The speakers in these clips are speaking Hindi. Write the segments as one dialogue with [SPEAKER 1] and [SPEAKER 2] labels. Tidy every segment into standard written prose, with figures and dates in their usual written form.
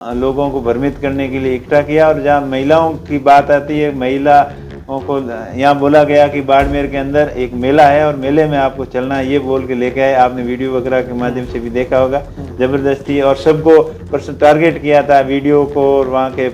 [SPEAKER 1] लोगों को भ्रमित करने के लिए इकट्ठा किया। और जहाँ महिलाओं की बात आती है, महिलाओं को यहाँ बोला गया कि बाड़मेर के अंदर एक मेला है और मेले में आपको चलना है, ये बोल के लेके आए। आपने वीडियो वगैरह के माध्यम से भी देखा होगा, जबरदस्ती, और सबको टारगेट किया था, वीडियो को और वहाँ के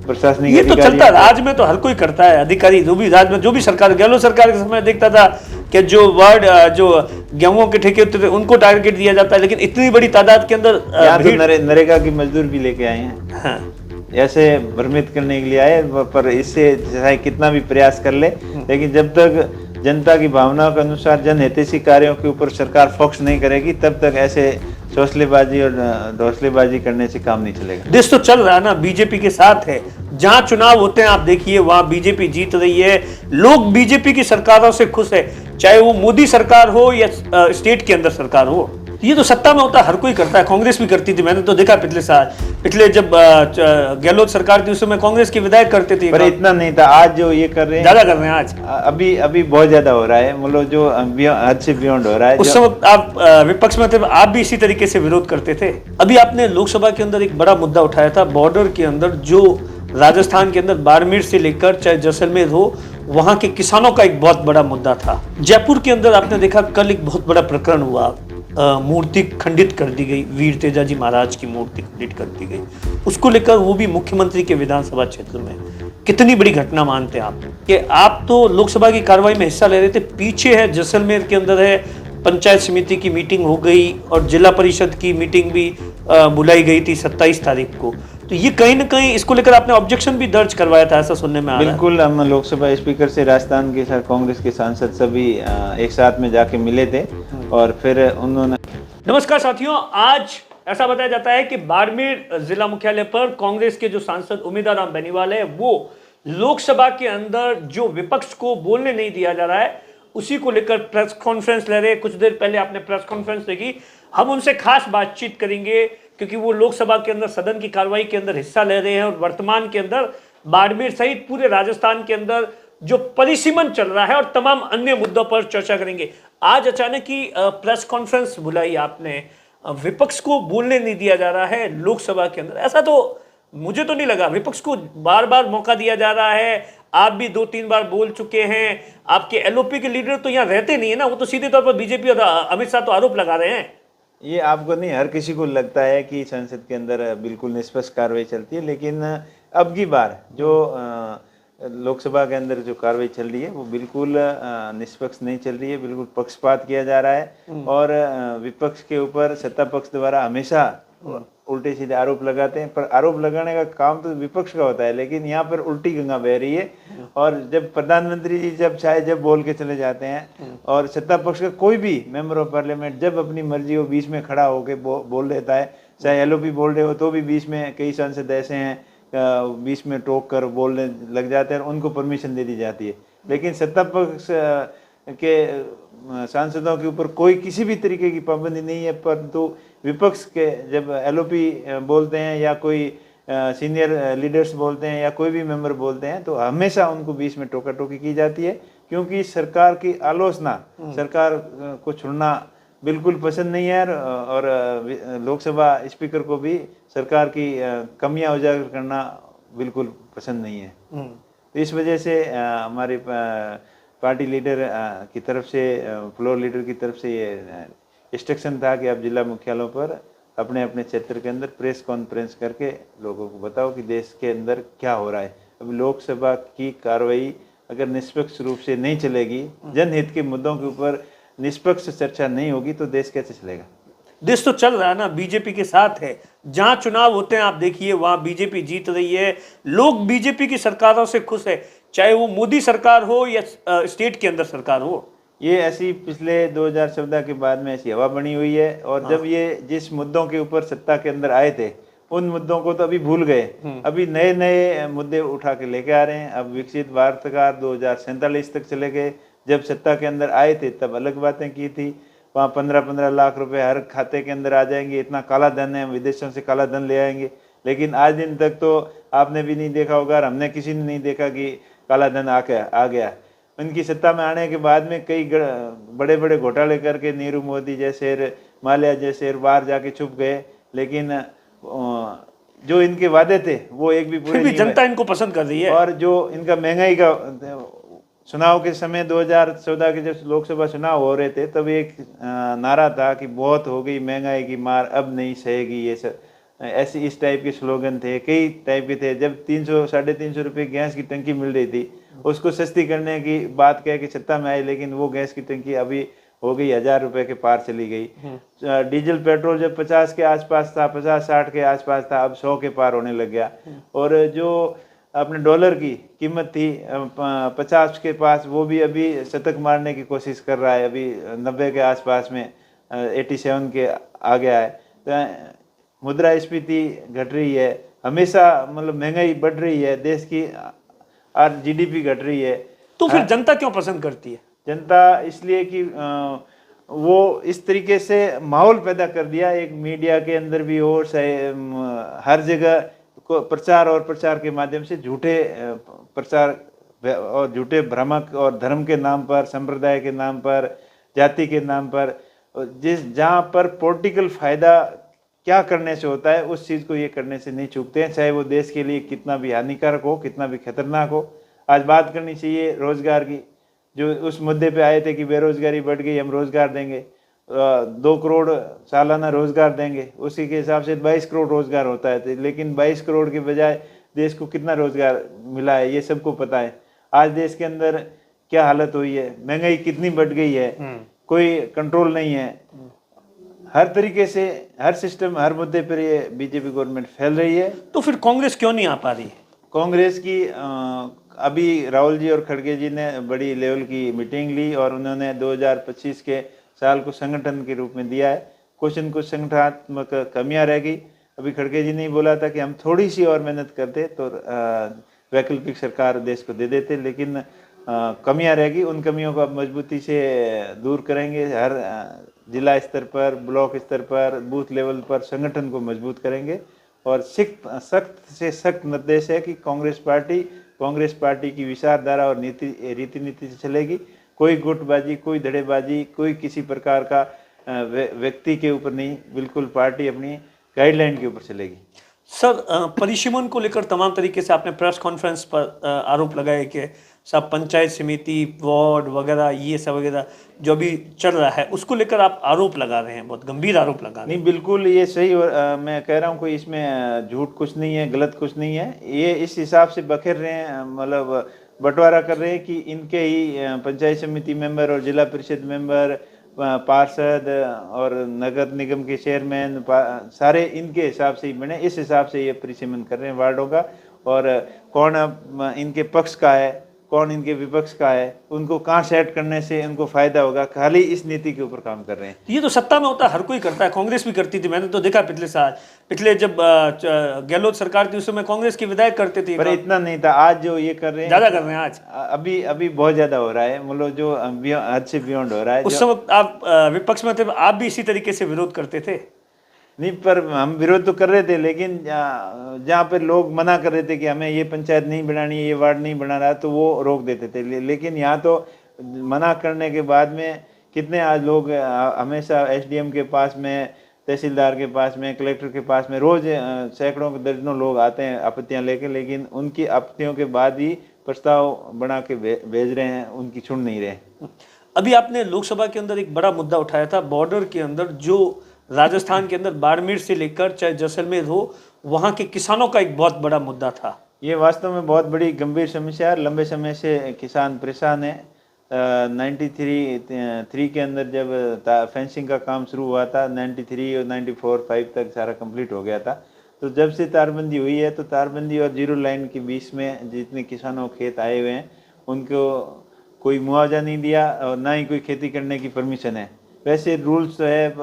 [SPEAKER 1] प्रशासनिक
[SPEAKER 2] ये तो चलता
[SPEAKER 1] अधिकारियों।
[SPEAKER 2] राज्य में तो हर कोई करता है, अधिकारी जो भी राज्य में जो भी सरकार, गहलोत सरकार के समय देखता था कि जो वार्ड जो गेहूं के ठेके होते थे उनको टारगेट दिया जाता है, लेकिन इतनी बड़ी तादाद के अंदर
[SPEAKER 1] यहाँ तो नरेगा की मजदूर भी लेके आए हैं।
[SPEAKER 2] हाँ।
[SPEAKER 1] ऐसे भ्रमित करने के लिए आए, पर इससे चाहे कितना भी प्रयास कर ले, लेकिन जब तक जनता की भावनाओं के अनुसार जन हितैषी कार्यों के ऊपर सरकार फोकस नहीं करेगी, तब तक ऐसे चौसलेबाजी और ढोसलेबाजी करने से काम नहीं चलेगा।
[SPEAKER 2] देश तो चल रहा है ना, बीजेपी के साथ है। जहां चुनाव होते हैं आप देखिए वहां बीजेपी जीत रही है, लोग बीजेपी की सरकारों से खुश है, चाहे वो मोदी सरकार हो या स्टेट के अंदर सरकार हो। ये तो सत्ता में होता है, हर कोई करता है, कांग्रेस भी करती थी, मैंने तो देखा पिछले साल, पिछले जब गहलोत सरकार थी उस समय कांग्रेस के विधायक करते थे।
[SPEAKER 1] पर इतना नहीं था, आज जो ये कर रहे हैं
[SPEAKER 2] ज्यादा कर रहे हैं आज,
[SPEAKER 1] अभी बहुत ज्यादा हो रहा है, मतलब जो हद से बियॉन्ड हो रहा है।
[SPEAKER 2] उस समय आप विपक्ष में थे, आप भी इसी तरीके से विरोध करते थे। अभी आपने लोकसभा के अंदर एक बड़ा मुद्दा उठाया था, बॉर्डर के अंदर जो राजस्थान के अंदर बाड़मेर से लेकर चाहे जैसलमेर हो, वहां के किसानों का एक बहुत बड़ा मुद्दा था। जयपुर के अंदर आपने देखा कल एक बहुत बड़ा प्रकरण हुआ, मूर्ति खंडित कर दी गई, वीर तेजाजी महाराज की मूर्ति खंडित कर दी गई, उसको लेकर वो भी मुख्यमंत्री के विधानसभा क्षेत्र में। कितनी बड़ी घटना मानते हैं आप कि आप तो लोकसभा की कार्रवाई में हिस्सा ले रहे थे, पीछे है जैसलमेर के अंदर है पंचायत समिति की मीटिंग हो गई और जिला परिषद की मीटिंग भी बुलाई गई थी 27 तारीख को, तो ये कहीं ना कहीं इसको लेकर आपने ऑब्जेक्शन भी दर्ज करवाया था, ऐसा सुनने में आ रहा है।
[SPEAKER 1] बिल्कुल, हम लोकसभा स्पीकर से राजस्थान के साथ कांग्रेस के सांसद सभी एक साथ में जाके मिले थे और फिर उन्होंने।
[SPEAKER 2] नमस्कार साथियों, आज ऐसा बताया जाता है कि बाड़मेर जिला मुख्यालय पर कांग्रेस के जो सांसद उमेदाराम बेनीवाल है, वो लोकसभा के अंदर जो विपक्ष को बोलने नहीं दिया जा रहा है उसी को लेकर प्रेस कॉन्फ्रेंस ले रहे हैं। कुछ देर पहले आपने प्रेस कॉन्फ्रेंस देखी, हम उनसे खास बातचीत करेंगे क्योंकि वो लोकसभा के अंदर सदन की कार्रवाई के अंदर हिस्सा ले रहे हैं और वर्तमान के अंदर बाड़मेर सहित पूरे राजस्थान के अंदर जो परिसीमन चल रहा है और तमाम अन्य मुद्दों पर चर्चा करेंगे। आज अचानक ही प्रेस कॉन्फ्रेंस बुलाई आपने, विपक्ष को बोलने नहीं दिया जा रहा है लोकसभा के अंदर, ऐसा तो मुझे तो नहीं लगा। विपक्ष को बार बार मौका दिया जा रहा है, आप भी 2-3 बार बोल चुके हैं, आपके एलओपी के लीडर तो यहाँ रहते नहीं है ना, वो तो सीधे तौर पर बीजेपी और अमित शाह तो आरोप लगा रहे हैं।
[SPEAKER 1] ये आपको नहीं, हर किसी को लगता है कि संसद के अंदर बिल्कुल निष्पक्ष कार्रवाई चलती है, लेकिन अब की बार जो लोकसभा के अंदर जो कार्रवाई चल रही है वो बिल्कुल निष्पक्ष नहीं चल रही है, बिल्कुल पक्षपात किया जा रहा है और विपक्ष के ऊपर सत्ता पक्ष द्वारा हमेशा उल्टे सीधे आरोप लगाते हैं। पर आरोप लगाने का काम तो विपक्ष का होता है, लेकिन यहाँ पर उल्टी गंगा बह रही है। और जब प्रधानमंत्री जी जब बोल के चले जाते हैं और सत्ता पक्ष का कोई भी मेंबर ऑफ पार्लियामेंट जब अपनी मर्जी हो बीच में खड़ा होकर बोल देता है, चाहे एलओपी बोल रहे हो तो भी बीच में कई सांसद ऐसे हैं बीच में टोक कर बोलने लग जाते हैं और उनको परमिशन दे दी जाती है। लेकिन सत्ता पक्ष के सांसदों के ऊपर कोई किसी भी तरीके की पाबंदी नहीं है, परंतु विपक्ष के जब एलओपी बोलते हैं या कोई सीनियर लीडर्स बोलते हैं या कोई भी मेंबर बोलते हैं तो हमेशा उनको बीच में टोका टोकी की जाती है, क्योंकि सरकार की आलोचना, सरकार को छुड़ना बिल्कुल पसंद नहीं है और लोकसभा स्पीकर को भी सरकार की कमियां उजागर करना बिल्कुल पसंद नहीं है। तो इस वजह से हमारे पार्टी लीडर की तरफ से, फ्लोर लीडर की तरफ से ये इंस्ट्रक्शन था कि आप जिला मुख्यालयों पर अपने अपने क्षेत्र के अंदर प्रेस कॉन्फ्रेंस करके लोगों को बताओ कि देश के अंदर क्या हो रहा है। अब लोकसभा की कार्रवाई अगर निष्पक्ष रूप से नहीं चलेगी, जनहित के मुद्दों के ऊपर निष्पक्ष चर्चा नहीं होगी तो देश कैसे चलेगा।
[SPEAKER 2] देश तो चल रहा है ना, बीजेपी के साथ है। जहां चुनाव होते हैं आप देखिए वहां बीजेपी जीत रही है, लोग बीजेपी की सरकारों से खुश है, चाहे वो मोदी सरकार हो या स्टेट के अंदर सरकार हो।
[SPEAKER 1] ये ऐसी पिछले 2014 के बाद में ऐसी हवा बनी हुई है और जब ये जिस मुद्दों के ऊपर सत्ता के अंदर आए थे उन मुद्दों को तो अभी भूल गए, अभी नए नए मुद्दे उठा के लेके आ रहे हैं। अब विकसित भारत का 2047 तक चले गए, जब सत्ता के अंदर आए थे तब अलग बातें की थी, वहाँ 15-15 लाख रुपए हर खाते के अंदर आ जाएंगे, इतना काला धन है, विदेशों से काला धन ले आएंगे। लेकिन आज दिन तक तो आपने भी नहीं देखा होगा और हमने किसी ने नहीं देखा कि काला धन आ गया। उनकी सत्ता में आने के बाद में कई बड़े बड़े घोटाले करके नीरू मोदी जैसे, माल्या जैसे बाहर जाके छुप गए। लेकिन जो इनके वादे थे वो एक भी पूरे
[SPEAKER 2] फिर भी
[SPEAKER 1] नहीं हुए।
[SPEAKER 2] जनता इनको पसंद कर रही है।
[SPEAKER 1] और जो इनका महंगाई का चुनाव के समय 2014 के जब लोकसभा चुनाव हो रहे थे तब एक नारा था कि बहुत हो गई महंगाई की मार, अब नहीं सहेगी ये सब, ऐसे इस टाइप के स्लोगन थे, कई टाइप के थे। जब 300 350 रुपये गैस की टंकी मिल रही थी, उसको सस्ती करने की बात कह के सत्ता में आई, लेकिन वो गैस की टंकी अभी हो गई 1000 रुपये के पार चली गई। डीजल पेट्रोल जब 50 के आसपास था, 50-60 के आसपास था, अब 100 के पार होने लग गया। और जो अपने डॉलर की कीमत थी 50 के पास, वो भी अभी शतक मारने की कोशिश कर रहा है, अभी 90 के आसपास में 87 के आ गया है। तो मुद्रास्फीति घट रही है, हमेशा मतलब महंगाई बढ़ रही है, देश की और जीडीपी घट रही है।
[SPEAKER 2] तो फिर जनता क्यों पसंद करती है?
[SPEAKER 1] जनता इसलिए कि वो इस तरीके से माहौल पैदा कर दिया एक मीडिया के अंदर भी हो, हर जगह को प्रचार और प्रचार के माध्यम से झूठे प्रचार और झूठे भ्रामक और धर्म के नाम पर, संप्रदाय के नाम पर, जाति के नाम पर, जहाँ पर पॉलिटिकल फायदा क्या करने से होता है उस चीज़ को ये करने से नहीं चूकते हैं, चाहे वो देश के लिए कितना भी हानिकारक हो, कितना भी खतरनाक हो। आज बात करनी चाहिए रोजगार की, जो उस मुद्दे पे आए थे कि बेरोजगारी बढ़ गई, हम रोजगार देंगे, 2 करोड़ सालाना रोजगार देंगे, उसी के हिसाब से 22 करोड़ रोजगार होता है। लेकिन 22 करोड़ के बजाय देश को कितना रोजगार मिला है ये सबको पता है। आज देश के अंदर क्या हालत हुई है, महंगाई कितनी बढ़ गई है, कोई कंट्रोल नहीं है। हर तरीके से, हर सिस्टम, हर मुद्दे पर ये बीजेपी गवर्नमेंट फैल रही है।
[SPEAKER 2] तो फिर कांग्रेस क्यों नहीं आ पा रही है?
[SPEAKER 1] कांग्रेस की अभी राहुल जी और खड़गे जी ने बड़ी लेवल की मीटिंग ली और उन्होंने 2025 के साल को संगठन के रूप में दिया है। कुछ संगठनात्मक कमियां रह गई। अभी खड़गे जी ने बोला था कि हम थोड़ी सी और मेहनत करते तो वैकल्पिक सरकार देश को दे देते, लेकिन कमियां रह गई। उन कमियों को अब मजबूती से दूर करेंगे। हर जिला स्तर पर, ब्लॉक स्तर पर, बूथ लेवल पर संगठन को मजबूत करेंगे। और सख्त से सख्त निर्देश है कि कांग्रेस पार्टी की विचारधारा और रीति नीति से चलेगी। कोई गुटबाजी, कोई धड़ेबाजी, कोई किसी प्रकार का व्यक्ति के ऊपर नहीं, बिल्कुल पार्टी अपनी गाइडलाइन के ऊपर चलेगी।
[SPEAKER 2] सर, परिसीमन को लेकर तमाम तरीके से आपने प्रेस कॉन्फ्रेंस पर आरोप लगाए कि सब पंचायत समिति, वार्ड वगैरह, ये सब वगैरह जो भी चल रहा है उसको लेकर आप आरोप लगा रहे हैं, बहुत गंभीर आरोप लगा रहे हैं।
[SPEAKER 1] नहीं, बिल्कुल ये सही। और मैं कह रहा हूँ कोई इसमें झूठ कुछ नहीं है, गलत कुछ नहीं है। ये इस हिसाब से बखेर रहे हैं, मतलब बंटवारा कर रहे हैं कि इनके ही पंचायत समिति मेंबर और जिला परिषद मेंबर, पार्षद और नगर निगम के चेयरमैन सारे इनके हिसाब से ही बने। इस हिसाब से ये परिसीमन कर रहे हैं वार्डों का। और कौन अब इनके पक्ष का है, कौन इनके विपक्ष का है, उनको कहाँ सेट करने से उनको फायदा होगा, खाली इस नीति के ऊपर काम कर रहे हैं।
[SPEAKER 2] ये तो सत्ता में होता है, हर कोई करता है, कांग्रेस भी करती थी। मैंने तो देखा पिछले साल, पिछले जब गहलोत सरकार थी उस समय कांग्रेस के विधायक करते थे,
[SPEAKER 1] पर इतना नहीं था। आज जो ये कर रहे हैं,
[SPEAKER 2] ज्यादा कर रहे हैं आज।
[SPEAKER 1] अभी बहुत ज्यादा हो रहा है, मतलब जो हद से बियॉन्ड हो रहा है।
[SPEAKER 2] उस समय आप विपक्ष में थे, आप भी इसी तरीके से विरोध करते थे?
[SPEAKER 1] नहीं, पर हम विरोध तो कर रहे थे, लेकिन जहाँ पर लोग मना कर रहे थे कि हमें ये पंचायत नहीं बनानी है, ये वार्ड नहीं बनाना, तो वो रोक देते थे। लेकिन यहाँ तो मना करने के बाद में कितने आज लोग हमेशा एसडीएम के पास में, तहसीलदार के पास में, कलेक्टर के पास में रोज सैकड़ों दर्जनों लोग आते हैं आपत्तियाँ लेके, लेकिन उनकी आपत्तियों के बाद ही प्रस्ताव बना के भेज रहे हैं, उनकी सुन नहीं रहे।
[SPEAKER 2] अभी आपने लोकसभा के अंदर एक बड़ा मुद्दा उठाया था, बॉर्डर के अंदर जो राजस्थान के अंदर बाड़मेर से लेकर चाहे जैसलमेर हो, वहाँ के किसानों का एक बहुत बड़ा मुद्दा था।
[SPEAKER 1] ये वास्तव में बहुत बड़ी गंभीर समस्या है। लंबे समय से किसान परेशान है। 93 के अंदर जब फेंसिंग का काम शुरू हुआ था, 93 और 94-5 तक सारा कंप्लीट हो गया था। तो जब से तारबंदी हुई है, तो तारबंदी और जीरो लाइन के बीच में जितने किसानों के खेत आए हुए हैं उनको कोई मुआवजा नहीं दिया और ना ही कोई खेती करने की परमिशन है। वैसे रूल्स तो है,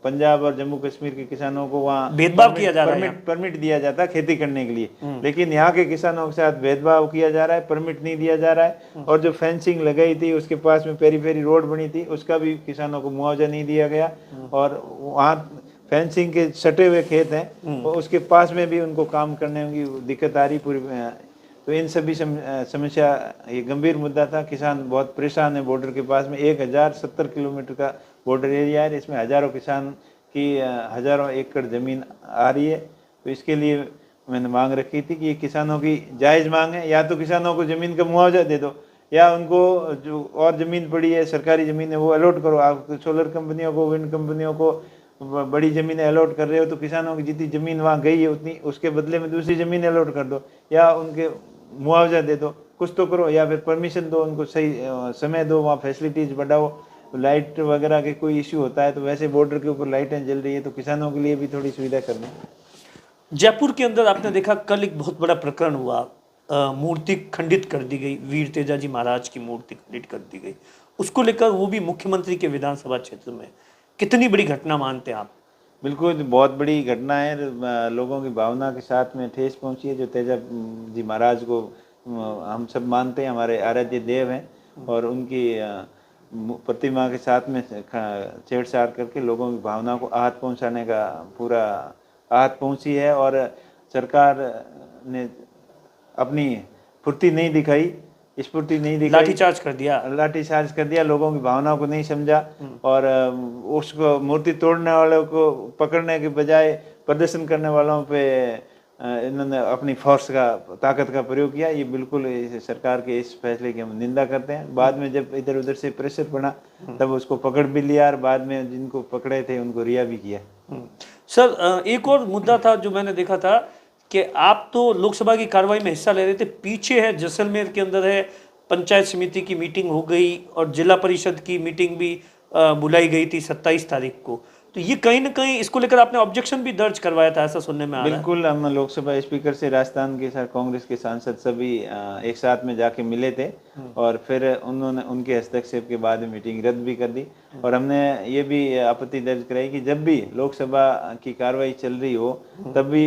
[SPEAKER 1] पंजाब और जम्मू कश्मीर के किसानों को वहाँ
[SPEAKER 2] भेदभाव किया जा रहा है,
[SPEAKER 1] परमिट दिया जाता है खेती करने के लिए, लेकिन यहाँ के किसानों के साथ भेदभाव किया जा रहा है, परमिट नहीं दिया जा रहा है। और जो फेंसिंग लगाई थी उसके पास में पेरी रोड बनी थी, उसका भी किसानों को मुआवजा नहीं दिया गया। और वहाँ फेंसिंग के सटे हुए खेत हैं, उसके पास में भी उनको काम करने की दिक्कत आ रही पूरी। तो इन सभी समस्या, ये गंभीर मुद्दा था। किसान बहुत परेशान है। बॉर्डर के पास में 1070 किलोमीटर का बॉर्डर एरिया है, इसमें हजारों किसान की हजारों एकड़ ज़मीन आ रही है तो इसके लिए मैंने मांग रखी थी कि ये किसानों की जायज़ मांग है, या तो किसानों को ज़मीन का मुआवजा दे दो, या उनको जो और ज़मीन पड़ी है सरकारी ज़मीन है वो अलॉट करो। आप सोलर कंपनियों को, विंड कंपनियों को बड़ी ज़मीनें अलॉट कर रहे हो, तो किसानों की जितनी ज़मीन वहाँ गई है उतनी उसके बदले में दूसरी ज़मीन अलॉट कर दो, या उनके मुआवजा दे दो, कुछ तो करो, या फिर परमिशन दो उनको, सही समय दो, वहाँ फैसिलिटीज़ बढ़ाओ। लाइट वगैरह के कोई इश्यू होता है तो वैसे बॉर्डर के ऊपर लाइटें जल रही है, तो किसानों के लिए भी थोड़ी सुविधा करनी।
[SPEAKER 2] जयपुर के अंदर आपने देखा कल एक बहुत बड़ा प्रकरण हुआ, मूर्ति खंडित कर दी गई, वीर तेजाजी महाराज की मूर्ति खंडित कर दी गई, उसको लेकर वो भी मुख्यमंत्री के विधानसभा क्षेत्र में, कितनी बड़ी घटना मानते हैं आप?
[SPEAKER 1] बिल्कुल बहुत बड़ी घटना है। लोगों की भावना के साथ में ठेस पहुंची है। जो तेजा जी महाराज को हम सब मानते हैं, हमारे आराध्य देव हैं, और उनकी प्रतिमा के साथ में छेड़छाड़ करके लोगों की भावना को आहत पहुंचाने का पूरा आहत पहुंची है। और सरकार ने अपनी फुर्ती नहीं दिखाई, स्फूर्ति नहीं दिखाई,
[SPEAKER 2] लाठीचार्ज कर दिया,
[SPEAKER 1] लाठीचार्ज कर दिया, लोगों की भावनाओं को नहीं समझा, और उसको मूर्ति तोड़ने वालों को पकड़ने के बजाय प्रदर्शन करने वालों पे इन्होंने अपनी फोर्स का, ताकत का प्रयोग किया। ये बिल्कुल सरकार के इस फैसले की हम निंदा करते हैं। बाद में जब इधर उधर से प्रेशर पड़ा तब उसको पकड़ भी लिया, और बाद में जिनको पकड़े थे उनको रिहा भी किया।
[SPEAKER 2] सर एक और मुद्दा था जो मैंने देखा था कि आप तो लोकसभा की कार्रवाई में हिस्सा ले रहे थे, पीछे है जैसलमेर के अंदर है पंचायत समिति की मीटिंग हो गई और जिला परिषद की मीटिंग भी बुलाई गई थी 27 तारीख को, तो ये कहीं ना कहीं इसको लेकर आपने ऑब्जेक्शन भी दर्ज करवाया था, ऐसा सुनने में आ रहा है।
[SPEAKER 1] बिल्कुल, हम लोकसभा स्पीकर से राजस्थान के साथ कांग्रेस के सांसद सभी एक साथ में जाके मिले थे, और फिर उन्होंने उनके हस्तक्षेप के बाद मीटिंग रद्द भी कर दी। और हमने ये भी आपत्ति दर्ज कराई कि जब भी लोकसभा की कार्रवाई चल रही हो तब भी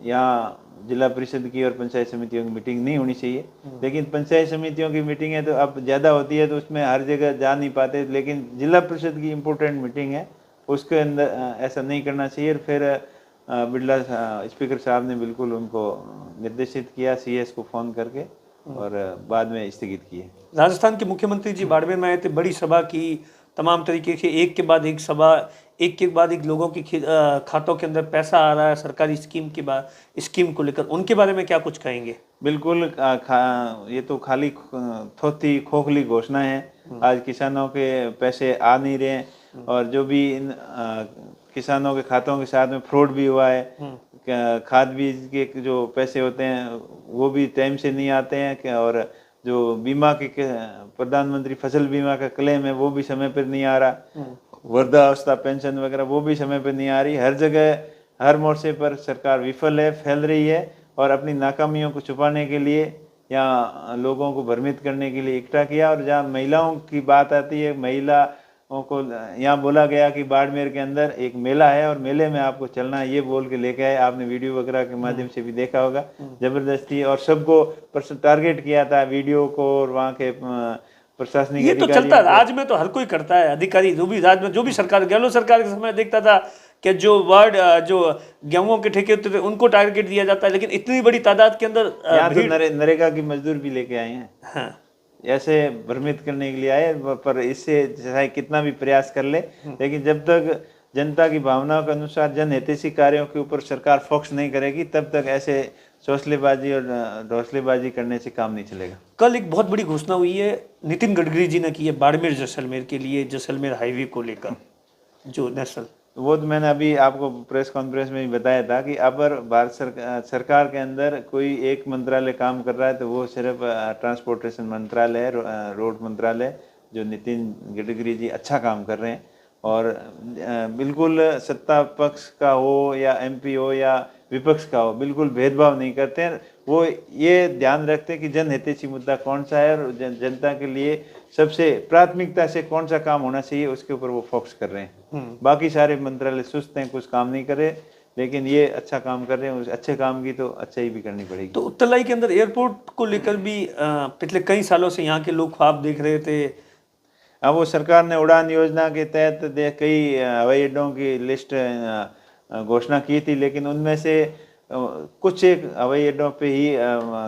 [SPEAKER 1] यहाँ जिला परिषद की और पंचायत समितियों की मीटिंग नहीं होनी चाहिए। लेकिन पंचायत समितियों की मीटिंग है तो अब ज़्यादा होती है तो उसमें हर जगह जा नहीं पाते, लेकिन जिला परिषद की इम्पोर्टेंट मीटिंग है उसके अंदर ऐसा नहीं करना चाहिए। और फिर बिरला स्पीकर साहब ने बिल्कुल उनको निर्देशित किया सीएस को फ़ोन करके, और बाद में स्थगित किए।
[SPEAKER 2] राजस्थान के मुख्यमंत्री जी बाड़मेर में आए थे, बड़ी सभा की, तमाम तरीके से एक के बाद एक सभा, एक के बाद एक लोगों की खातों के अंदर पैसा आ रहा है सरकारी स्कीम को लेकर, उनके बारे में क्या कुछ कहेंगे?
[SPEAKER 1] बिल्कुल ये तो खाली थोथी खोखली घोषणा है। आज किसानों के पैसे आ नहीं रहे हैं, और जो भी इन किसानों के खातों के साथ में फ्रॉड भी हुआ है। खाद बीज के जो पैसे होते हैं वो भी टाइम से नहीं आते हैं, और जो बीमा के प्रधानमंत्री फसल बीमा का क्लेम है वो भी समय पर नहीं आ रहा। वृद्धावस्था पेंशन वगैरह वो भी समय पर नहीं आ रही। हर जगह हर मोर्चे पर सरकार विफल है, फैल रही है, और अपनी नाकामियों को छुपाने के लिए या लोगों को भ्रमित करने के लिए इकट्ठा किया। और जहाँ महिलाओं की बात आती है, महिलाओं को यहाँ बोला गया कि बाड़मेर के अंदर एक मेला है और मेले में आपको चलना है, ये बोल के लेके आए। आपने वीडियो वगैरह के माध्यम से भी देखा होगा, जबरदस्ती, और सबको टारगेट किया था, वीडियो को और वहाँ के प्रशासनिक
[SPEAKER 2] ये तो चलता है, राज में तो हर कोई करता है, अधिकारी जो भी राज में, जो भी सरकार, गहलोत सरकार के समय देखता था कि जो जो गेहूं के ठेके होते थे उनको टारगेट दिया जाता है, लेकिन इतनी बड़ी तादाद के अंदर
[SPEAKER 1] यहाँ तो नरेगा की मजदूर भी लेके आए हैं।
[SPEAKER 2] हाँ।
[SPEAKER 1] ऐसे भ्रमित करने के लिए आए, पर इससे चाहे कितना भी प्रयास कर ले, लेकिन जब तक जनता की भावनाओं के अनुसार जन हितैषी कार्यों के ऊपर सरकार फोकस नहीं करेगी तब तक ऐसे चौसलेबाजी और ढोसलेबाजी करने से काम नहीं चलेगा।
[SPEAKER 2] कल एक बहुत बड़ी घोषणा हुई है, नितिन गडकरी जी ने की है बाड़मेर जैसलमेर के लिए, जैसलमेर हाईवे को लेकर जो नेशनल,
[SPEAKER 1] वो तो मैंने अभी आपको प्रेस कॉन्फ्रेंस में भी बताया था कि अगर भारत सरकार के अंदर कोई एक मंत्रालय काम कर रहा है तो वो सिर्फ ट्रांसपोर्टेशन मंत्रालय है, रोड मंत्रालय, जो नितिन गडकरी जी अच्छा काम कर रहे हैं। और बिल्कुल सत्ता पक्ष का हो या एमपी हो या विपक्ष का हो, बिल्कुल भेदभाव नहीं करते हैं। वो ये ध्यान रखते हैं कि जन हितैषी मुद्दा कौन सा है और जनता के लिए सबसे प्राथमिकता से कौन सा काम होना चाहिए उसके ऊपर वो फोकस कर रहे हैं। बाकी सारे मंत्रालय सुस्त हैं, कुछ काम नहीं कर रहे, लेकिन ये अच्छा काम कर रहे हैं। उस अच्छे काम की तो अच्छाई भी करनी पड़ेगी।
[SPEAKER 2] तो उत्तरलाई के अंदर एयरपोर्ट को लेकर भी पिछले कई सालों से यहाँ के लोग ख्वाब देख रहे थे।
[SPEAKER 1] अब वो सरकार ने उड़ान योजना के तहत कई हवाई अड्डों की लिस्ट घोषणा की थी, लेकिन उनमें से कुछ एक हवाई अड्डों पे ही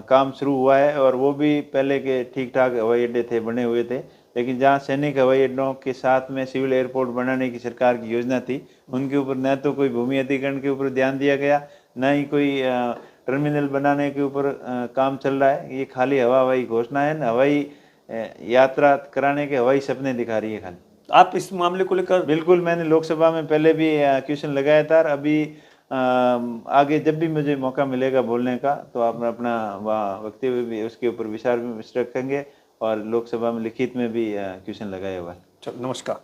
[SPEAKER 1] काम शुरू हुआ है, और वो भी पहले के ठीक ठाक हवाई अड्डे थे, बने हुए थे। लेकिन जहाँ सैनिक हवाई अड्डों के साथ में सिविल एयरपोर्ट बनाने की सरकार की योजना थी, उनके ऊपर न तो कोई भूमि अधिग्रहण के ऊपर ध्यान दिया गया, न ही कोई टर्मिनल बनाने के ऊपर काम चल रहा है। ये खाली हवाई घोषणा है, हवाई यात्रा कराने के हवाई सपने दिखा रही है खाली।
[SPEAKER 2] आप इस मामले को लेकर
[SPEAKER 1] बिल्कुल, मैंने लोकसभा में पहले भी क्वेश्चन लगाया था, और अभी आगे जब भी मुझे मौका मिलेगा बोलने का तो आप अपना वक्तव्य भी उसके ऊपर विचार विमर्श रखेंगे, और लोकसभा में लिखित में भी क्वेश्चन लगाया हुआ है।
[SPEAKER 2] चलो, नमस्कार।